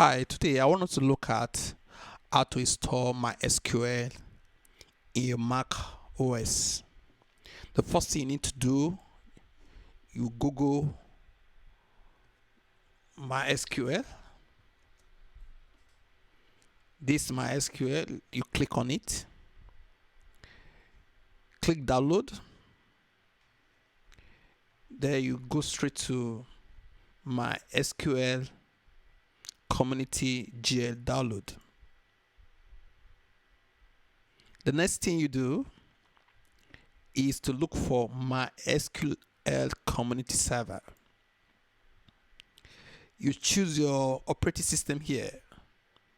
Hi, today I want us to look at how to install MySQL in your Mac OS. The first thing you need to do, you Google MySQL. This MySQL, you click on it, click download. There you go straight to MySQL Community GL download. The next thing you do is to look for MySQL Community Server. You choose your operating system here.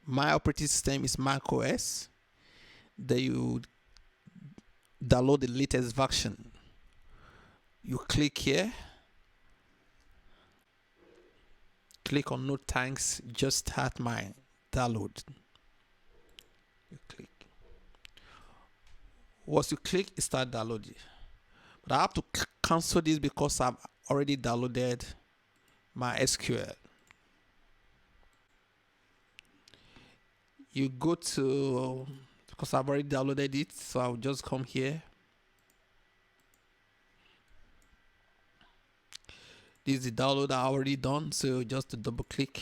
My operating system is MacOS. Then you download the latest version. You click here. Click on no thanks, just start my download. You click. Once you click, it start downloading. But I have to cancel this because I've already downloaded my SQL. You go to, because I've already downloaded it, so I'll just come here. This is the download I already done, so just to double click.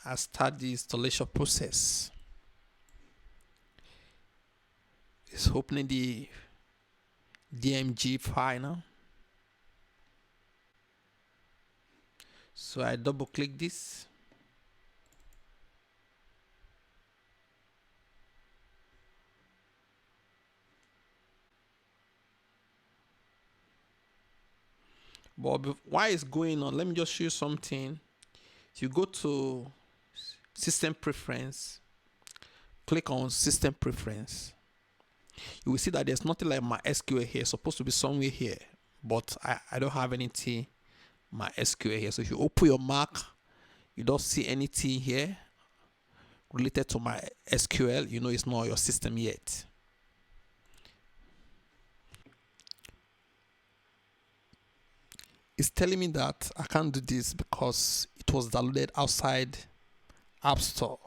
I start the installation process. It's opening the DMG file now. So I double click this. But while it's going on, let me just show you something. If you go to System Preference, click on System Preference, you will see that there's nothing like MySQL here. It's supposed to be somewhere here, but I don't have anything MySQL here. So if you open your Mac, you don't see anything here related to MySQL, you know it's not your system yet. It's telling me that I can't do this because it was downloaded outside App Store.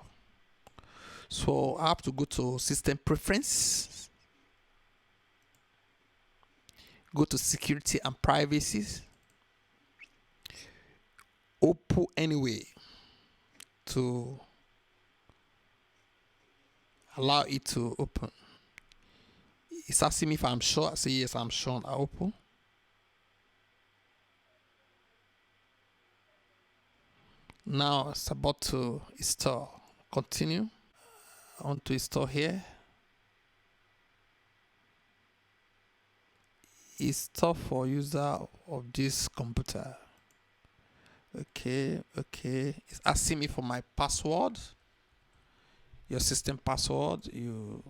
So I have to go to System Preference, go to Security and Privacy, open anyway to allow it to open. It's asking me if I'm sure. I say yes, I'm sure. I open. Now it's about to install. Continue. I want to install here. Install for user of this computer. Okay. It's asking me for my password. Your system password. You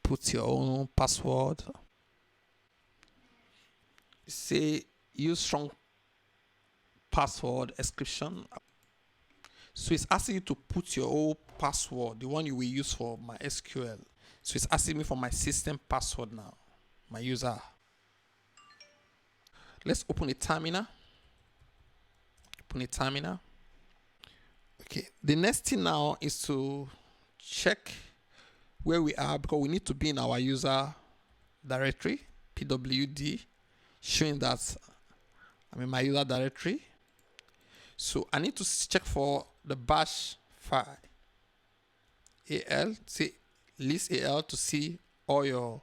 put your own password. Say use strong password description. So it's asking you to put your own password, the one you will use for MySQL. So it's asking me for my system password now, my user. Let's open a terminal. Open a terminal. Okay, the next thing now is to check where we are, because we need to be in our user directory, pwd, showing that I'm in my user directory. So I need to check for the bash file. AL, say list AL to see all your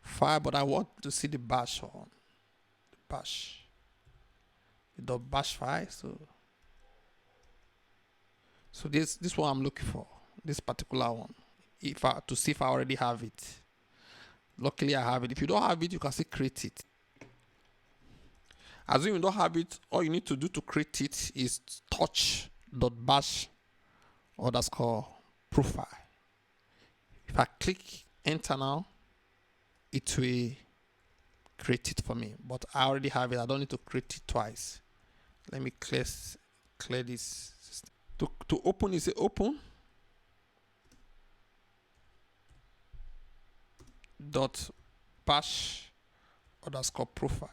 file, but I want to see the bash one. The bash. The bash file. So this one I'm looking for. This particular one. To see if I already have it. Luckily I have it. If you don't have it, you can still create it. Assume you don't have it, all you need to do to create it is touch.bash _ profile. If I click enter now, it will create it for me. But I already have it. I don't need to create it twice. Let me clear this system. To open, is it open? .bash _ profile.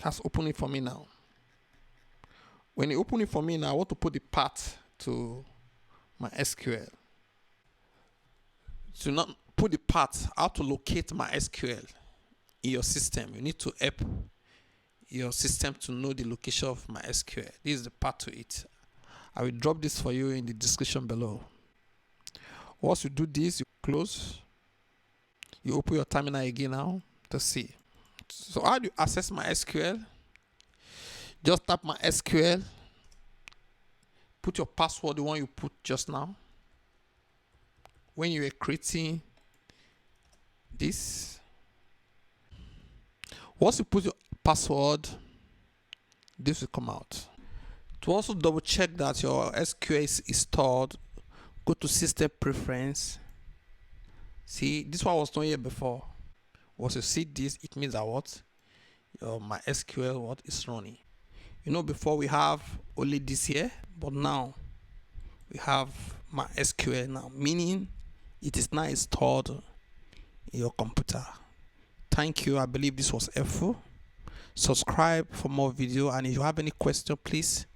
has opened it for me now. When you open it for me now, I want to put the path to my SQL. To not put the path, how to locate my SQL in your system, you need to help your system to know the location of my SQL. This is the path to it. I will drop this for you in the description below. Once you do this, you close. You open your terminal again now to see. So how do you access my SQL? Just tap my SQL. Put your password, the one you put just now. When you were creating this. Once you put your password, this will come out. To also double check that your SQL is installed, go to System Preference. See, this one was not here before. Once you see this, it means that what? My SQL is running. You know, before we have only this here, but now we have my SQL now, meaning it is now installed in your computer. Thank you. I believe this was helpful. Subscribe for more video, and if you have any question, please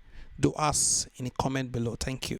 do ask in the comment below. Thank you.